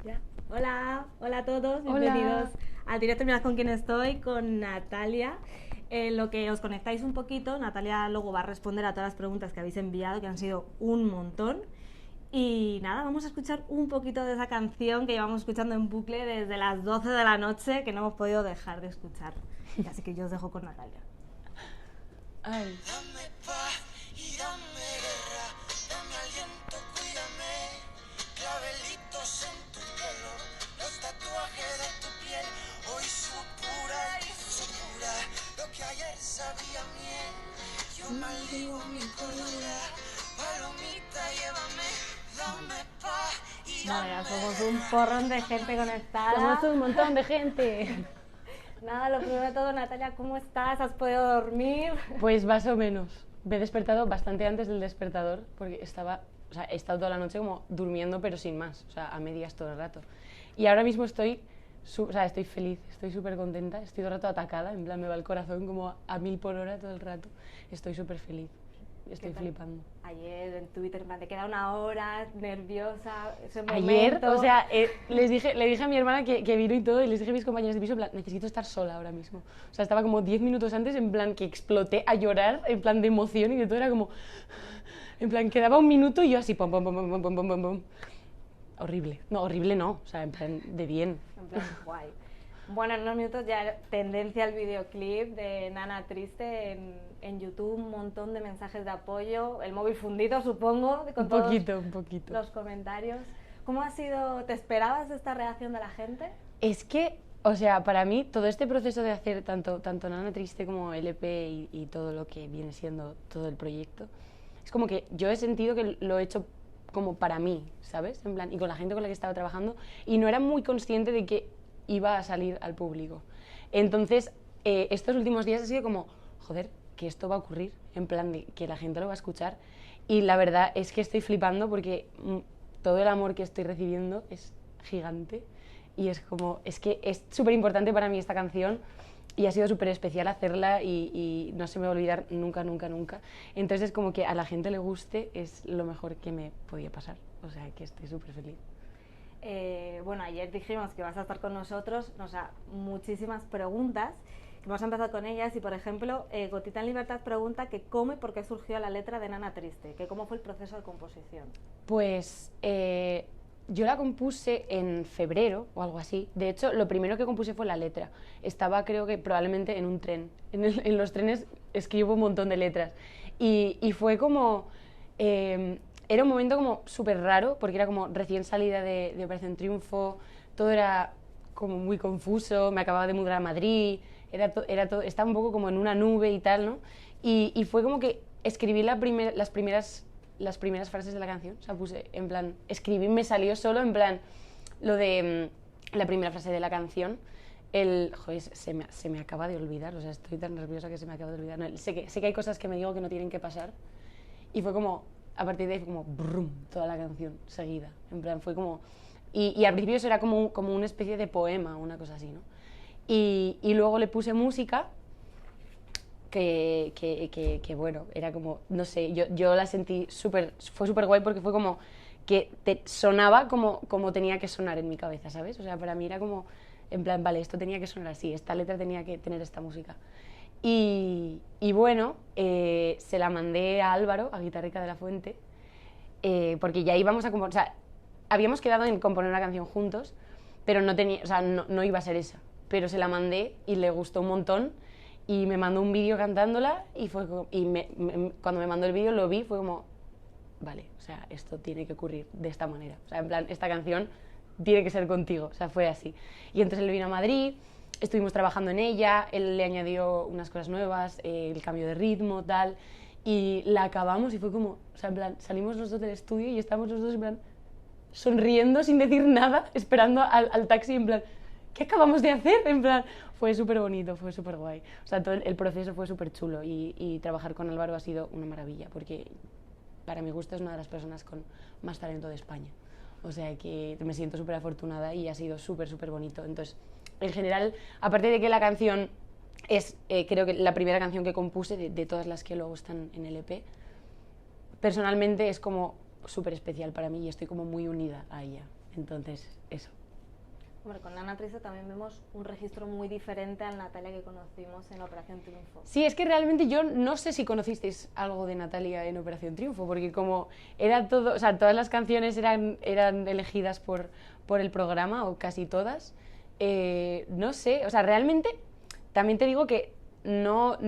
Ya. Hola, hola a todos, Hola. bienvenidos al directo. Mirad con quién estoy, con Natalia. En lo que os conectáis un poquito, Natalia luego va a responder a todas las preguntas que habéis enviado, que han sido un montón. Y nada, vamos a escuchar un poquito de esa canción que llevamos escuchando en bucle desde las 12 de la noche, que no hemos podido dejar de escuchar. Así que yo os dejo con Natalia. Ay. Dame paz y dame guerra, dame aliento, cuídame. Clavelitos en tu pelo, los tatuajes de tu piel. Hoy su pura, lo que ayer sabía miel. Yo maldigo mi cordura, palomita, llévame. Dame paz y Bueno, dame ya somos guerra. un porrón de gente conectada. Somos un montón de gente. Nada, lo primero de todo, Natalia, ¿cómo estás? ¿Has podido dormir? Pues más o menos. Me he despertado bastante antes del despertador porque he estado toda la noche como durmiendo pero sin más, o sea, a medias todo el rato. Y ahora mismo estoy feliz, estoy súper contenta, estoy todo el rato atacada, en plan me va el corazón como a 1000 por hora todo el rato. Estoy súper feliz, estoy flipando. Ayer en Twitter, en plan, te queda una hora, nerviosa, ese Ayer, momento. o sea, le dije a mi hermana que vino y todo, y les dije a mis compañeros de piso, en plan, necesito estar sola ahora mismo. O sea, estaba como 10 minutos antes, en plan, que exploté a llorar, en plan, de emoción y de todo, era como... En plan, quedaba un minuto y yo así, pom, pom, pom, pom, pom, pom, pom, pom. Horrible. No, horrible no, o sea, en plan, de bien. En plan, guay. Bueno, en unos minutos ya tendencia al videoclip de Nana Triste en YouTube, un montón de mensajes de apoyo, el móvil fundido, supongo, con Un todos poquito. los comentarios. ¿Cómo ha sido? ¿Te esperabas esta reacción de la gente? Es que, o sea, para mí todo este proceso de hacer tanto Nana Triste como LP y todo lo que viene siendo todo el proyecto, es como que yo he sentido que lo he hecho como para mí, ¿sabes? En plan, y con la gente con la que estaba trabajando, y no era muy consciente de que iba a salir al público. Entonces, estos últimos días ha sido como, joder, que esto va a ocurrir, en plan de que la gente lo va a escuchar, y la verdad es que estoy flipando porque todo el amor que estoy recibiendo es gigante. Y es como, es que es súper importante para mí esta canción y ha sido súper especial hacerla y no se me va a olvidar nunca, nunca, nunca. Entonces, como que a la gente le guste es lo mejor que me podía pasar. O sea, que estoy súper feliz. Bueno, ayer dijimos que vas a estar con nosotros, o sea, muchísimas preguntas. Vamos a empezar con ellas y, por ejemplo, Gotita en Libertad pregunta que cómo y por qué surgió la letra de Nana Triste, que cómo fue el proceso de composición. Pues yo la compuse en febrero o algo así. De hecho, lo primero que compuse fue la letra. Estaba, creo que probablemente en un tren. En los trenes escribo un montón de letras. Y fue como... era un momento como súper raro, porque era como recién salida de Operación Triunfo, todo era como muy confuso, me acababa de mudar a Madrid, estaba un poco como en una nube y tal, ¿no? Y fue como que escribí las primeras frases de la canción, o sea, puse en plan, escribí, me salió solo en plan, lo de la primera frase de la canción, joder, se me acaba de olvidar, o sea, estoy tan nerviosa que se me acaba de olvidar, no, sé que hay cosas que me digo que no tienen que pasar, y fue como, a partir de ahí fue como, brum, toda la canción seguida, en plan, fue como, y al principio eso era como una especie de poema, una cosa así, ¿no? Y luego le puse música, que bueno, era como, no sé, yo la sentí fue súper guay porque fue como que sonaba como tenía que sonar en mi cabeza, ¿sabes? O sea, para mí era como, en plan, vale, esto tenía que sonar así, esta letra tenía que tener esta música. Y bueno, se la mandé a Álvaro, a Guitarrica de la Fuente, porque ya íbamos a componer, o sea, habíamos quedado en componer una canción juntos, pero no tenía, o sea, no iba a ser esa. Pero se la mandé y le gustó un montón y me mandó un vídeo cantándola y cuando me mandó el vídeo lo vi, fue como, vale, o sea, esto tiene que ocurrir de esta manera. O sea, en plan, esta canción tiene que ser contigo, o sea, fue así. Y entonces él vino a Madrid, estuvimos trabajando en ella, él le añadió unas cosas nuevas, el cambio de ritmo, tal, y la acabamos y fue como, o sea, en plan, salimos los dos del estudio y estábamos los dos en plan, sonriendo sin decir nada, esperando al taxi en plan, ¿qué acabamos de hacer? En plan, fue súper bonito, fue súper guay. O sea, todo el proceso fue súper chulo y trabajar con Álvaro ha sido una maravilla porque para mi gusto es una de las personas con más talento de España. O sea que me siento súper afortunada y ha sido súper, súper bonito. Entonces, en general, aparte de que la canción es, creo que la primera canción que compuse de todas las que luego están en el EP, personalmente es como súper especial para mí y estoy como muy unida a ella. Entonces, eso. Hombre, con Ana Triste también vemos un registro muy diferente al Natalia que conocimos en Operación Triunfo. Sí, es que realmente yo no sé si conocisteis algo de Natalia en Operación Triunfo, porque como era todo, o sea, todas las canciones eran elegidas por el programa, o casi todas, no sé, o sea, realmente también te digo que no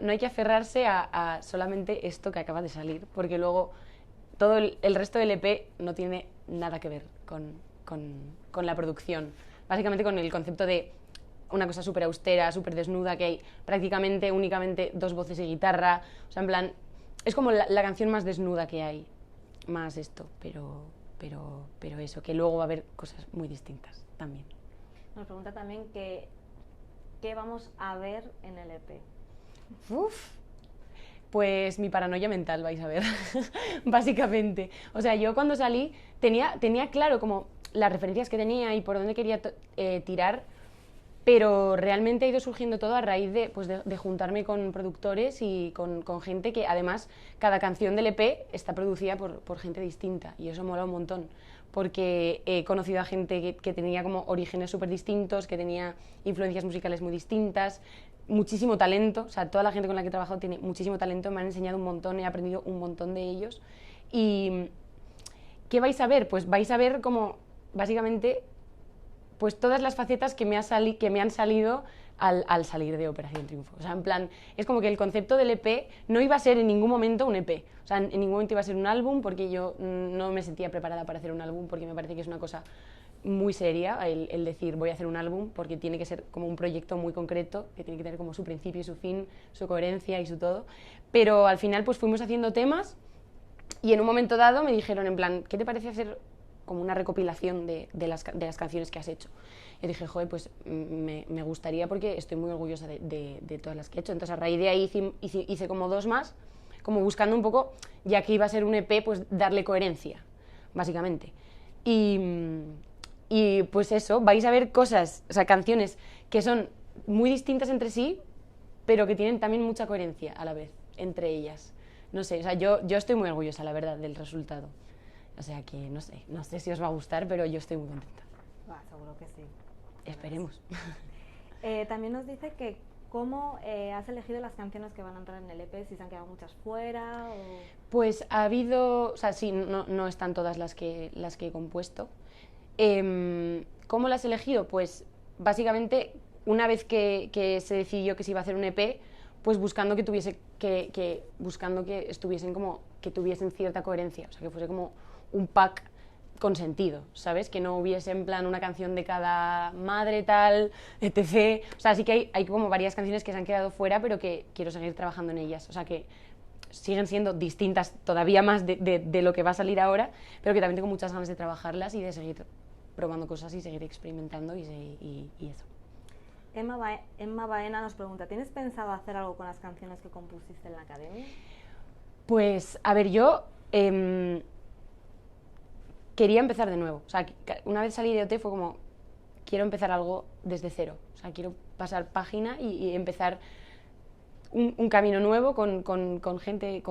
hay que aferrarse a solamente esto que acaba de salir, porque luego todo el resto del EP no tiene nada que ver con la producción. Básicamente con el concepto de una cosa súper austera, súper desnuda, que hay prácticamente únicamente 2 voces y guitarra. O sea, en plan, es como la canción más desnuda que hay. Más esto, pero eso, que luego va a haber cosas muy distintas también. Nos pregunta también qué vamos a ver en el EP. Uf. Pues mi paranoia mental, vais a ver, básicamente. O sea, yo cuando salí tenía claro como las referencias que tenía y por dónde quería tirar, pero realmente ha ido surgiendo todo a raíz de juntarme con productores y con gente que además cada canción del EP está producida por gente distinta y eso mola un montón, porque he conocido a gente que tenía como orígenes súper distintos, que tenía influencias musicales muy distintas, muchísimo talento, o sea, toda la gente con la que he trabajado tiene muchísimo talento, me han enseñado un montón, he aprendido un montón de ellos. Y ¿qué vais a ver? Pues vais a ver como, básicamente, pues todas las facetas que me han salido al salir de Operación Triunfo. O sea, en plan, es como que el concepto del EP no iba a ser en ningún momento un EP. O sea, en ningún momento iba a ser un álbum, porque yo no me sentía preparada para hacer un álbum, porque me parece que es una cosa muy seria el decir voy a hacer un álbum, porque tiene que ser como un proyecto muy concreto, que tiene que tener como su principio y su fin, su coherencia y su todo. Pero al final pues fuimos haciendo temas y en un momento dado me dijeron en plan, ¿qué te parece hacer como una recopilación de las canciones que has hecho? Y dije, joder, pues me gustaría, porque estoy muy orgullosa de todas las que he hecho. Entonces a raíz de ahí hice como 2 más, como buscando un poco, ya que iba a ser un EP, pues darle coherencia, básicamente. Y pues eso, vais a ver cosas, o sea, canciones que son muy distintas entre sí, pero que tienen también mucha coherencia a la vez entre ellas. No sé, o sea, yo estoy muy orgullosa, la verdad, del resultado. O sea que no sé si os va a gustar, pero yo estoy muy contenta. Seguro que sí. Esperemos. También nos dice que cómo has elegido las canciones que van a entrar en el EP, si se han quedado muchas fuera o... Pues ha habido, o sea, sí, no están todas las que he compuesto. ¿Cómo las he elegido? Pues básicamente una vez que se decidió que se iba a hacer un EP, pues buscando que estuviesen como, que tuviesen cierta coherencia, o sea, que fuese como un pack con sentido, ¿sabes? Que no hubiese en plan una canción de cada madre tal, etc. O sea, sí que hay como varias canciones que se han quedado fuera, pero que quiero seguir trabajando en ellas, o sea, que siguen siendo distintas todavía más de lo que va a salir ahora, pero que también tengo muchas ganas de trabajarlas y de seguir probando cosas y seguir experimentando y eso. Emma Baena nos pregunta, ¿tienes pensado hacer algo con las canciones que compusiste en la academia? Pues, a ver, yo quería empezar de nuevo. O sea, una vez salí de OT fue como, quiero empezar algo desde cero. O sea, quiero pasar página y empezar un camino nuevo con gente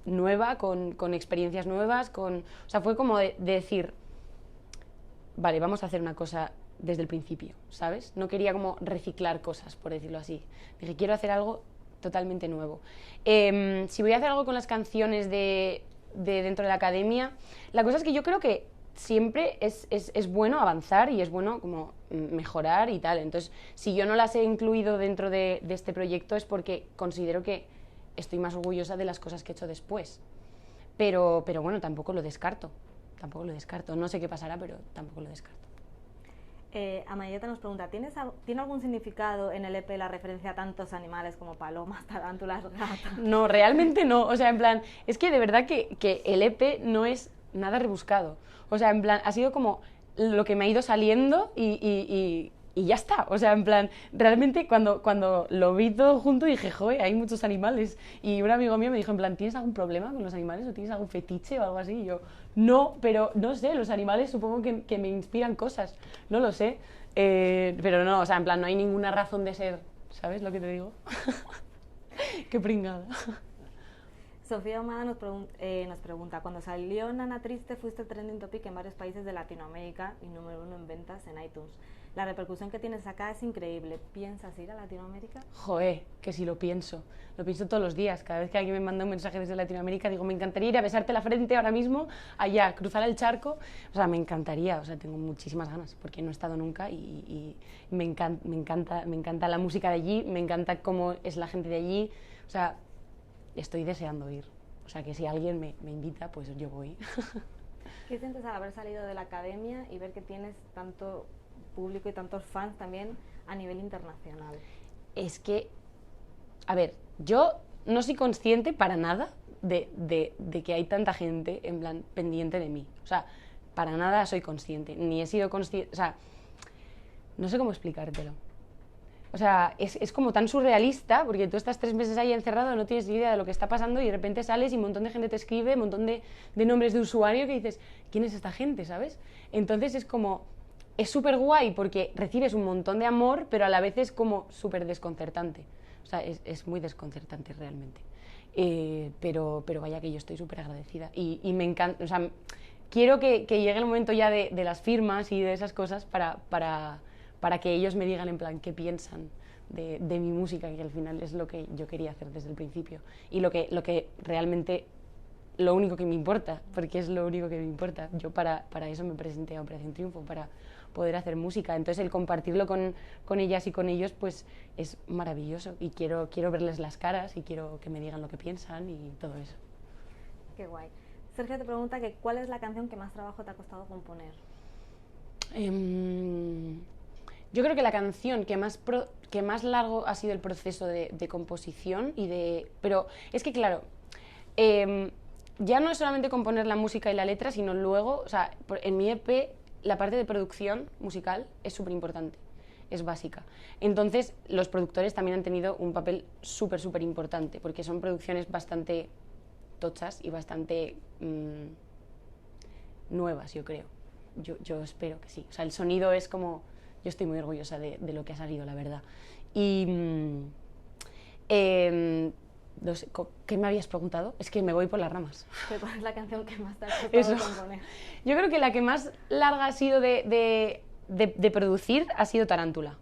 nueva, con experiencias nuevas. O sea, fue como de decir, vale, vamos a hacer una cosa desde el principio, ¿sabes? No quería como reciclar cosas, por decirlo así. Dije, quiero hacer algo totalmente nuevo. Si voy a hacer algo con las canciones de dentro de la academia, la cosa es que yo creo que siempre es bueno avanzar y es bueno como mejorar y tal. Entonces, si yo no las he incluido dentro de este proyecto es porque considero que estoy más orgullosa de las cosas que he hecho después. Pero bueno, tampoco lo descarto. No sé qué pasará, pero tampoco lo descarto. Amayeta nos pregunta, ¿tiene algún significado en el EP la referencia a tantos animales como palomas, tarántulas, gatos? No, realmente no. O sea, en plan, es que de verdad que el EP no es nada rebuscado. O sea, en plan, ha sido como lo que me ha ido saliendo y ya está. O sea, en plan, realmente cuando lo vi todo junto dije, joder, hay muchos animales. Y un amigo mío me dijo, en plan, ¿tienes algún problema con los animales o tienes algún fetiche o algo así? Y yo, no, pero no sé, los animales supongo que me inspiran cosas. No lo sé. Pero no, o sea, en plan, no hay ninguna razón de ser. ¿Sabes lo que te digo? Qué pringada. Sofía Ahumada nos pregunta, cuando salió Nana Triste fuiste trending topic en varios países de Latinoamérica y número 1 en ventas en iTunes. La repercusión que tienes acá es increíble. ¿Piensas ir a Latinoamérica? Joder, que si lo pienso todos los días. Cada vez que alguien me manda un mensaje desde Latinoamérica digo, me encantaría ir a besarte la frente ahora mismo, allá, cruzar el charco. O sea, me encantaría, o sea, tengo muchísimas ganas porque no he estado nunca y me encanta la música de allí, me encanta cómo es la gente de allí. O sea, estoy deseando ir. O sea, que si alguien me invita, pues yo voy. ¿Qué sientes al haber salido de la academia y ver que tienes tanto público y tantos fans también a nivel internacional? Es que, a ver, yo no soy consciente para nada de que hay tanta gente en plan pendiente de mí. O sea, para nada soy consciente, ni he sido consciente, o sea, no sé cómo explicártelo. O sea, es como tan surrealista, porque tú estás 3 meses ahí encerrado, no tienes ni idea de lo que está pasando y de repente sales y un montón de gente te escribe, un montón de nombres de usuario que dices, ¿quién es esta gente, sabes? Entonces es como, es súper guay porque recibes un montón de amor, pero a la vez es como súper desconcertante. O sea, es muy desconcertante realmente. Pero vaya que yo estoy súper agradecida y me encanta, o sea, quiero que llegue el momento ya de las firmas y de esas cosas para que ellos me digan en plan qué piensan de mi música, que al final es lo que yo quería hacer desde el principio y lo que realmente, lo único que me importa, porque es lo único que me importa. Yo para eso me presenté a Operación Triunfo, para poder hacer música. Entonces el compartirlo con ellas y con ellos pues es maravilloso y quiero verles las caras y quiero que me digan lo que piensan y todo eso. Qué guay. Sergio te pregunta que ¿cuál es la canción que más trabajo te ha costado componer? Yo creo que la canción que más largo ha sido el proceso de composición pero es que claro, ya no es solamente componer la música y la letra, sino luego, o sea, en mi EP la parte de producción musical es súper importante, es básica. Entonces los productores también han tenido un papel súper importante, porque son producciones bastante tochas y bastante nuevas, yo creo. Yo espero que sí. O sea, el sonido es como... Yo estoy muy orgullosa de lo que ha salido, la verdad. Y... no sé, ¿qué me habías preguntado? Es que me voy por las ramas. ¿Cuál es la canción que más te ha costado componer? Yo creo que la que más larga ha sido de producir ha sido Tarántula.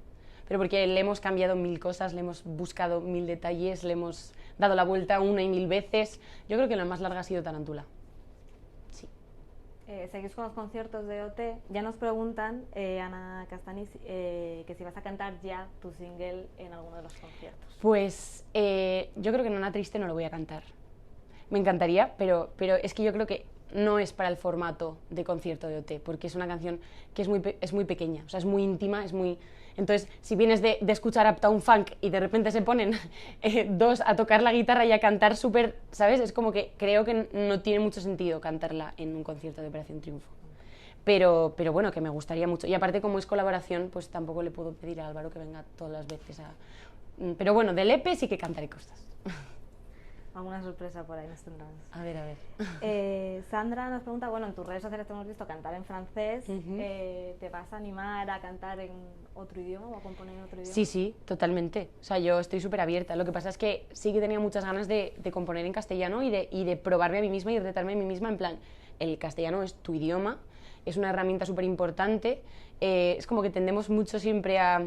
Pero porque le hemos cambiado 1000 cosas, le hemos buscado 1000 detalles, le hemos dado la vuelta 1 y 1000 veces. Yo creo que la más larga ha sido Tarántula. Sí. Seguís con los conciertos de OT. Ya nos preguntan, Ana Castanis, que si vas a cantar ya tu single en alguno de los conciertos. Pues yo creo que Nana Triste no lo voy a cantar. Me encantaría, pero es que yo creo que no es para el formato de concierto de OT, porque es una canción que es muy pequeña, o sea, es muy íntima, es muy... Entonces, si vienes de escuchar Uptown Funk y de repente se ponen 2 a tocar la guitarra y a cantar súper, ¿sabes? Es como que creo que no tiene mucho sentido cantarla en un concierto de Operación Triunfo. Pero bueno, que me gustaría mucho. Y aparte, como es colaboración, pues tampoco le puedo pedir a Álvaro que venga todas las veces a... Pero bueno, del EP sí que cantaré cosas. Alguna sorpresa por ahí nos tendrás. A ver. Sandra nos pregunta, bueno, en tus redes sociales te hemos visto cantar en francés. Uh-huh. ¿Te vas a animar a cantar en otro idioma o a componer en otro idioma? Sí, totalmente. O sea, yo estoy súper abierta. Lo que pasa es que sí que tenía muchas ganas de componer en castellano y de probarme a mí misma y retarme a mí misma en plan, el castellano es tu idioma, es una herramienta súper importante. Es como que tendemos mucho siempre a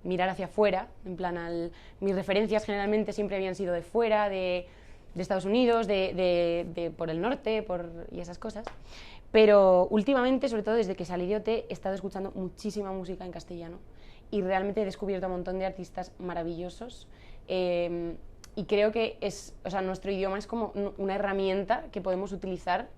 mirar hacia afuera, en plan, mis referencias generalmente siempre habían sido de fuera, de Estados Unidos, por el norte, y esas cosas. Pero últimamente, sobre todo desde que salí de OT, he estado escuchando muchísima música en castellano y realmente he descubierto un montón de artistas maravillosos. Y creo que nuestro idioma es como una herramienta que podemos utilizar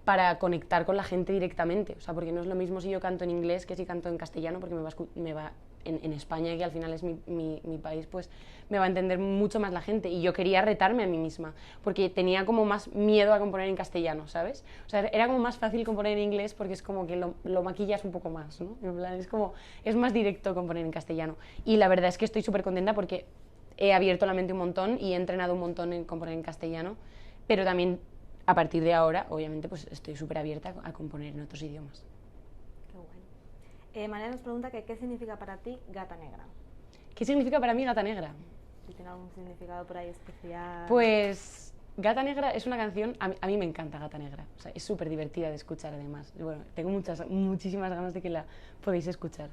para conectar con la gente directamente. O sea, porque no es lo mismo si yo canto en inglés que si canto en castellano, porque me va en España, que al final es mi país, pues me va a entender mucho más la gente. Y yo quería retarme a mí misma, porque tenía como más miedo a componer en castellano, ¿sabes? O sea, era como más fácil componer en inglés porque es como que lo maquillas un poco más, ¿no? En plan, es más directo componer en castellano. Y la verdad es que estoy súper contenta porque he abierto la mente un montón y he entrenado un montón en componer en castellano, pero también a partir de ahora, obviamente, pues estoy súper abierta a componer en otros idiomas. Qué bueno. María nos pregunta que qué significa para ti Gata Negra. ¿Qué significa para mí Gata Negra? Si tiene algún significado por ahí especial. Pues Gata Negra es una canción, a mí me encanta Gata Negra, o sea, es súper divertida de escuchar además. Bueno, tengo muchísimas ganas de que la podáis escuchar.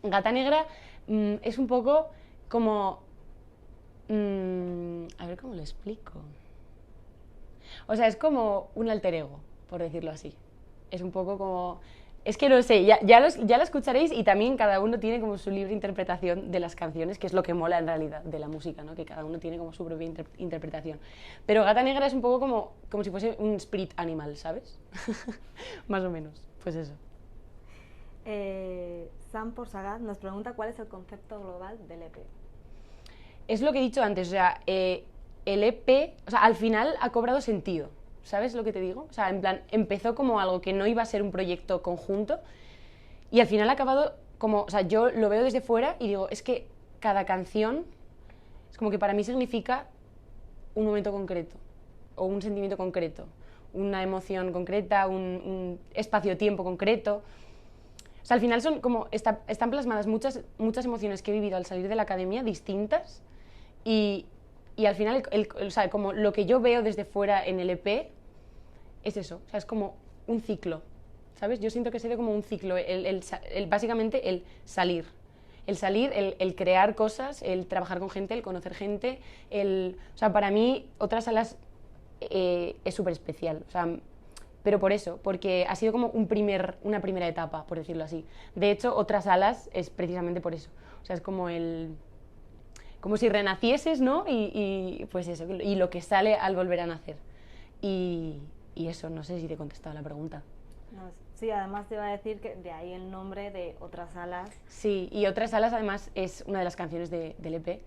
Gata Negra es un poco como... a ver cómo lo explico. O sea, es como un alter ego, por decirlo así. Es un poco como... Es que no sé, ya la escucharéis y también cada uno tiene como su libre interpretación de las canciones, que es lo que mola en realidad de la música, ¿no? Que cada uno tiene como su propia interpretación. Pero Gata Negra es un poco como si fuese un spirit animal, ¿sabes? Más o menos, pues eso. Sam por Sagat nos pregunta cuál es el concepto global del EP. Es lo que he dicho antes, o sea, el EP, o sea, al final ha cobrado sentido. ¿Sabes lo que te digo? O sea, en plan, empezó como algo que no iba a ser un proyecto conjunto y al final ha acabado como, o sea, yo lo veo desde fuera y digo, es que cada canción es como que para mí significa un momento concreto o un sentimiento concreto, una emoción concreta, un espacio-tiempo concreto. O sea, al final son como, están plasmadas muchas emociones que he vivido al salir de la academia, distintas, y al final, o sea, como lo que yo veo desde fuera en el EP es eso, o sea, es como un ciclo, ¿sabes? Yo siento que sería como un ciclo, básicamente el salir, el crear cosas, el trabajar con gente, el conocer gente, o sea, para mí Otras Alas es súper especial, o sea, pero por eso, porque ha sido como una primera etapa, por decirlo así. De hecho, Otras Alas es precisamente por eso, o sea, es como como si renacieses, ¿no? Y pues eso, y lo que sale al volver a nacer. Y eso, no sé si te he contestado la pregunta. No, sí, además te iba a decir que de ahí el nombre de Otras Alas. Sí, y Otras Alas además es una de las canciones del EP,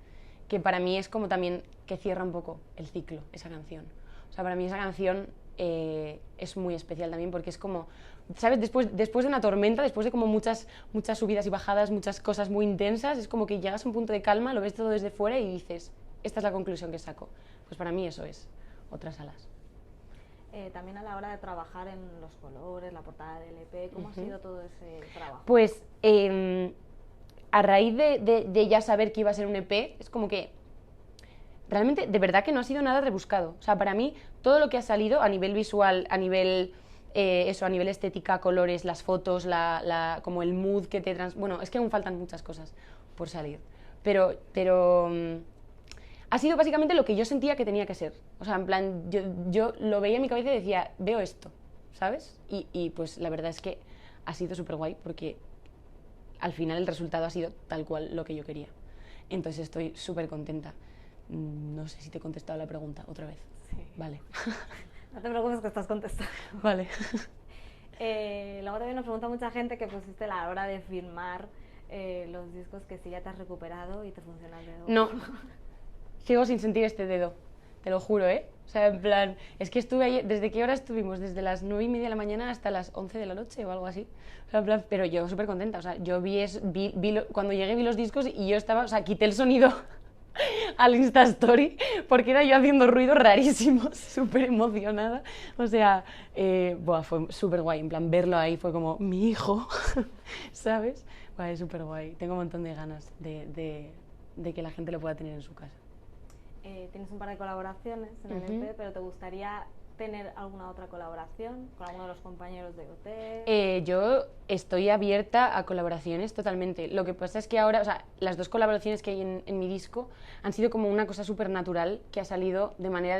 que para mí es como también que cierra un poco el ciclo, esa canción. O sea, para mí esa canción es muy especial también porque es como, ¿sabes? Después de una tormenta, después de como muchas subidas y bajadas, muchas cosas muy intensas, es como que llegas a un punto de calma, lo ves todo desde fuera y dices, esta es la conclusión que saco. Pues para mí eso es Otras Alas. También a la hora de trabajar en los colores, la portada del EP, ¿cómo ha sido todo ese trabajo? Pues a raíz de ya saber que iba a ser un EP, es como que realmente de verdad que no ha sido nada rebuscado. O sea, para mí todo lo que ha salido a nivel visual, a nivel a nivel estética, colores, las fotos, como el mood que te bueno, es que aún faltan muchas cosas por salir. Pero ha sido básicamente lo que yo sentía que tenía que ser. O sea, en plan, yo lo veía en mi cabeza y decía, veo esto, ¿sabes? Y pues la verdad es que ha sido súper guay porque al final el resultado ha sido tal cual lo que yo quería. Entonces estoy súper contenta. No sé si te he contestado la pregunta otra vez. Sí. Vale. No te preocupes que estás contestando. Vale. Luego también nos pregunta mucha gente que pusiste a la hora de firmar los discos, que si ya te has recuperado y te funciona el dedo. No. Sigo sin sentir este dedo, te lo juro, ¿eh? O sea, en plan, es que estuve ahí, ¿desde qué hora estuvimos? Desde las 9:30 de la mañana hasta las 11 de la noche o algo así. O sea, en plan, pero yo súper contenta, o sea, yo cuando llegué vi los discos y yo estaba, o sea, quité el sonido al Instastory porque era yo haciendo ruidos rarísimos, súper emocionada. O sea, fue súper guay, en plan, verlo ahí fue como, mi hijo, ¿sabes? Es súper guay, tengo un montón de ganas de que la gente lo pueda tener en su casa. Tienes un par de colaboraciones en el EP, pero ¿te gustaría tener alguna otra colaboración con alguno de los compañeros de OT? Yo estoy abierta a colaboraciones totalmente. Lo que pasa es que ahora, o sea, las dos colaboraciones que hay en mi disco han sido como una cosa súper natural que ha salido de manera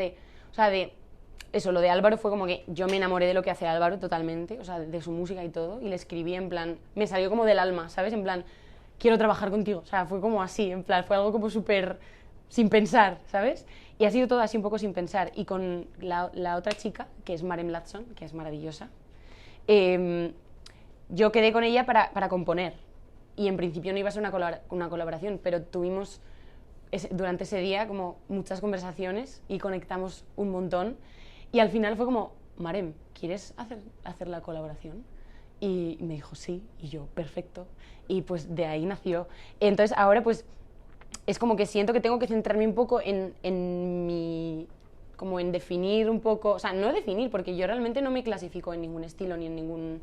eso, lo de Álvaro fue como que yo me enamoré de lo que hace Álvaro totalmente, o sea, de su música y todo, y le escribí en plan, me salió como del alma, ¿sabes? En plan, quiero trabajar contigo, o sea, fue como así, en plan, fue algo como súper sin pensar, ¿sabes? Y ha sido todo así un poco sin pensar. Y con la otra chica, que es Maren Latson, que es maravillosa, yo quedé con ella para componer. Y en principio no iba a ser una colaboración, pero tuvimos durante ese día como muchas conversaciones y conectamos un montón. Y al final fue como, Maren, ¿quieres hacer la colaboración? Y me dijo sí, y yo, perfecto. Y pues de ahí nació. Entonces ahora pues es como que siento que tengo que centrarme un poco como en definir un poco, o sea, no definir, porque yo realmente no me clasifico en ningún estilo ni en ningún,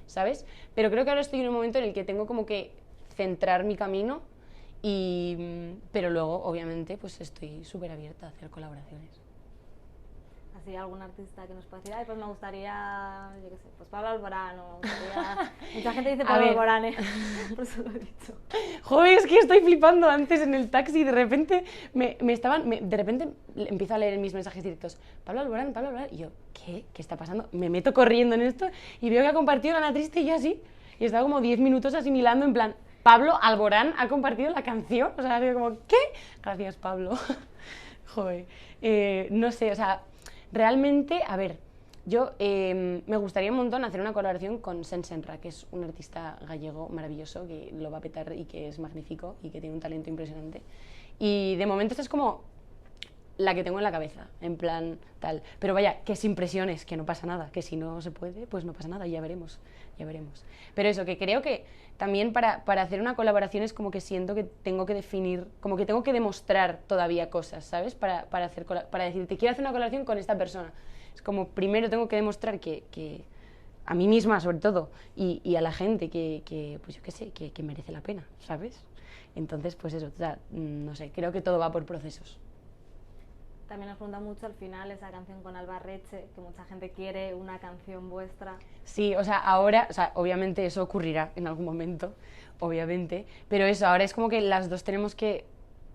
¿sabes? Pero creo que ahora estoy en un momento en el que tengo como que centrar mi camino, pero luego, obviamente, pues estoy súper abierta a hacer colaboraciones. así algún artista que nos pueda decir, ay, pues me gustaría, yo qué sé, pues Pablo Alborán, o me gustaría... Mucha gente dice Pablo Alborán, por eso lo he dicho. Joder, es que estoy flipando antes en el taxi y de repente de repente empiezo a leer mis mensajes directos. Pablo Alborán, y yo, ¿qué? ¿Qué está pasando? Me meto corriendo en esto y veo que ha compartido Ana Triste y yo así. Y estaba como 10 minutos asimilando en plan, Pablo Alborán ha compartido la canción. O sea, digo como, ¿qué? Gracias, Pablo. Joder. No sé, o sea, realmente, a ver, yo me gustaría un montón hacer una colaboración con Sensenra, que es un artista gallego maravilloso, que lo va a petar y que es magnífico y que tiene un talento impresionante. Y de momento esta es como la que tengo en la cabeza, en plan tal. Pero vaya, que sin presiones, que no pasa nada, que si no se puede, pues no pasa nada, ya veremos, ya veremos. Pero eso, que creo que también para hacer una colaboración es como que siento que tengo que definir, como que tengo que demostrar todavía cosas, ¿sabes? Para decir, te quiero hacer una colaboración con esta persona. Es como, primero tengo que demostrar que a mí misma, sobre todo, y a la gente que pues yo qué sé, que merece la pena, ¿sabes? Entonces, pues eso, o sea, no sé, creo que todo va por procesos. También nos pregunta mucho al final esa canción con Alba Reche, que mucha gente quiere una canción vuestra. Sí, o sea, ahora, o sea, obviamente eso ocurrirá en algún momento, obviamente, pero eso, ahora es como que las dos tenemos que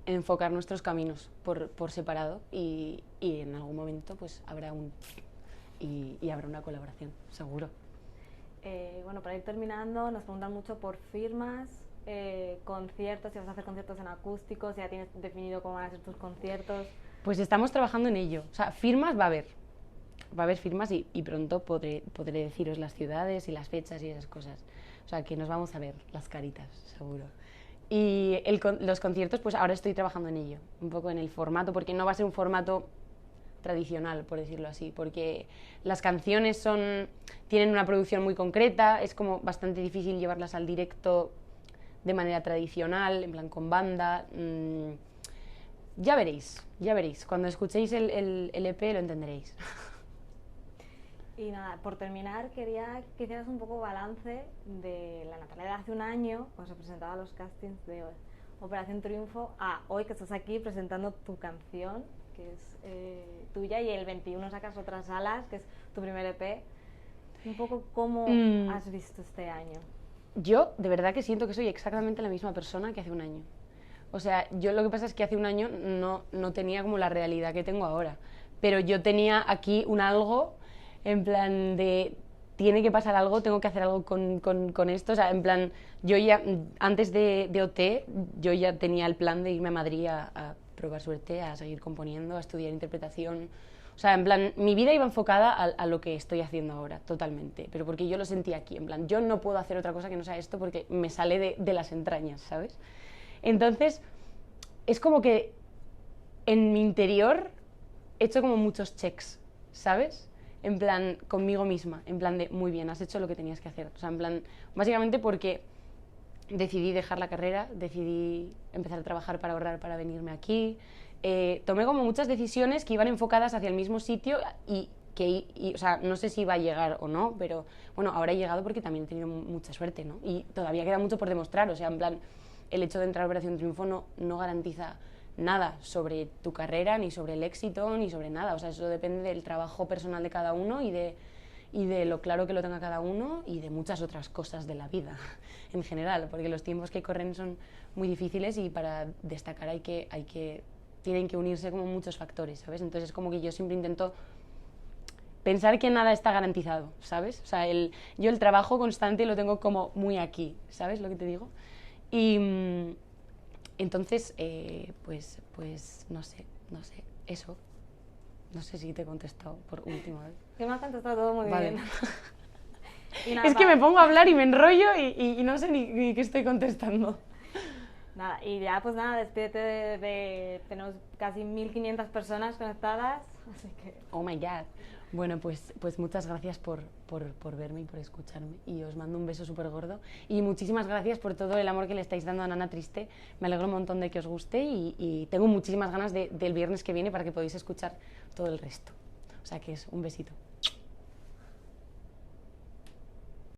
enfocar nuestros caminos por separado y en algún momento pues habrá y habrá una colaboración, seguro. Bueno, para ir terminando, nos preguntan mucho por firmas, conciertos, si vas a hacer conciertos en acústicos, si ya tienes definido cómo van a ser tus conciertos. Pues estamos trabajando en ello. O sea, firmas va a haber firmas y pronto podré deciros las ciudades y las fechas y esas cosas. O sea, que nos vamos a ver las caritas, seguro. Y los conciertos, pues ahora estoy trabajando en ello, un poco en el formato, porque no va a ser un formato tradicional, por decirlo así, porque las canciones tienen una producción muy concreta, es como bastante difícil llevarlas al directo de manera tradicional, en plan con banda. Ya veréis. Cuando escuchéis el EP lo entenderéis. Y nada, por terminar, quería que hicieras un poco balance de la Natalia de hace un año, cuando se presentaba a los castings de Operación Triunfo, a hoy que estás aquí presentando tu canción, que es tuya, y el 21 sacas Otras Alas, que es tu primer EP. Un poco cómo has visto este año. Yo de verdad que siento que soy exactamente la misma persona que hace un año. O sea, yo lo que pasa es que hace un año no tenía como la realidad que tengo ahora. Pero yo tenía aquí un algo, en plan de, tiene que pasar algo, tengo que hacer algo con esto. O sea, en plan, yo ya, antes de OT, yo ya tenía el plan de irme a Madrid a probar suerte, a seguir componiendo, a estudiar interpretación. O sea, en plan, mi vida iba enfocada a lo que estoy haciendo ahora, totalmente. Pero porque yo lo sentía aquí, en plan, yo no puedo hacer otra cosa que no sea esto porque me sale de las entrañas, ¿sabes? Entonces, es como que en mi interior he hecho como muchos checks, ¿sabes? En plan, conmigo misma, en plan de, muy bien, has hecho lo que tenías que hacer. O sea, en plan, básicamente porque decidí dejar la carrera, decidí empezar a trabajar para ahorrar para venirme aquí. Tomé como muchas decisiones que iban enfocadas hacia el mismo sitio y o sea, no sé si iba a llegar o no, pero bueno, ahora he llegado porque también he tenido mucha suerte, ¿no? Y todavía queda mucho por demostrar, o sea, en plan, el hecho de entrar a Operación Triunfo no garantiza nada sobre tu carrera, ni sobre el éxito, ni sobre nada. O sea, eso depende del trabajo personal de cada uno y de lo claro que lo tenga cada uno y de muchas otras cosas de la vida en general, porque los tiempos que corren son muy difíciles y para destacar tienen que unirse como muchos factores, ¿sabes? Entonces es como que yo siempre intento pensar que nada está garantizado, ¿sabes? O sea, yo el trabajo constante lo tengo como muy aquí, ¿sabes lo que te digo? Y entonces, pues no sé, eso. No sé si te he contestado por última vez. Que me has contestado todo muy bien. Y nada, es que me pongo a hablar y me enrollo y no sé ni qué estoy contestando. Nada, y ya pues nada, despídete tenemos casi 1500 personas conectadas, así que... Oh my God. Bueno, pues muchas gracias por verme y por escucharme. Y os mando un beso súper gordo. Y muchísimas gracias por todo el amor que le estáis dando a Nana Triste. Me alegro un montón de que os guste y tengo muchísimas ganas del viernes que viene para que podáis escuchar todo el resto. O sea que es un besito.